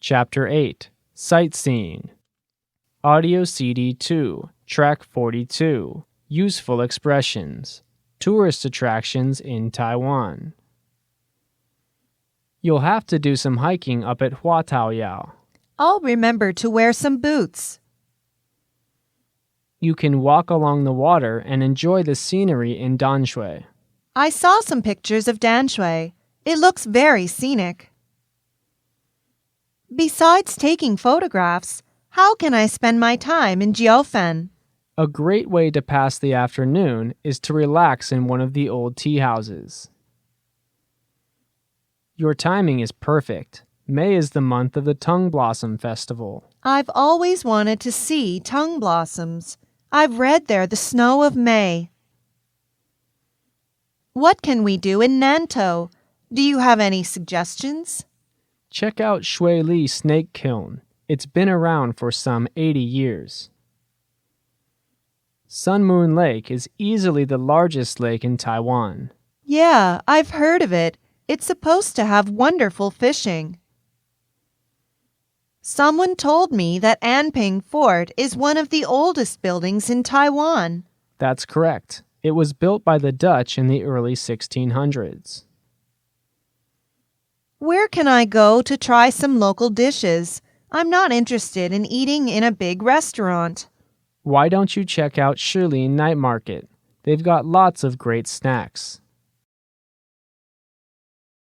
Chapter 8, Sightseeing. Audio CD 2, Track 42, Useful Expressions, Tourist Attractions in Taiwan. You'll have to do some hiking up at Huataoyao. I'll remember to wear some boots. You can walk along the water and enjoy the scenery in Danshui. I saw some pictures of Danshui. It looks very scenic. Besides taking photographs, how can I spend my time in Jiufen? A great way to pass the afternoon is to relax in one of the old tea houses. Your timing is perfect. May is the month of the Tongue Blossom Festival. I've always wanted to see tongue blossoms. I've read there the snow of May. What can we do in Nantou? Do you have any suggestions? Check out Shui Li Snake Kiln. It's been around for some 80 years. Sun Moon Lake is easily the largest lake in Taiwan. Yeah, I've heard of it. It's supposed to have wonderful fishing. Someone told me that Anping Fort is one of the oldest buildings in Taiwan. That's correct. It was built by the Dutch in the early 1600s. Where can I go to try some local dishes? I'm not interested in eating in a big restaurant. Why don't you check out Shilin Night Market? They've got lots of great snacks.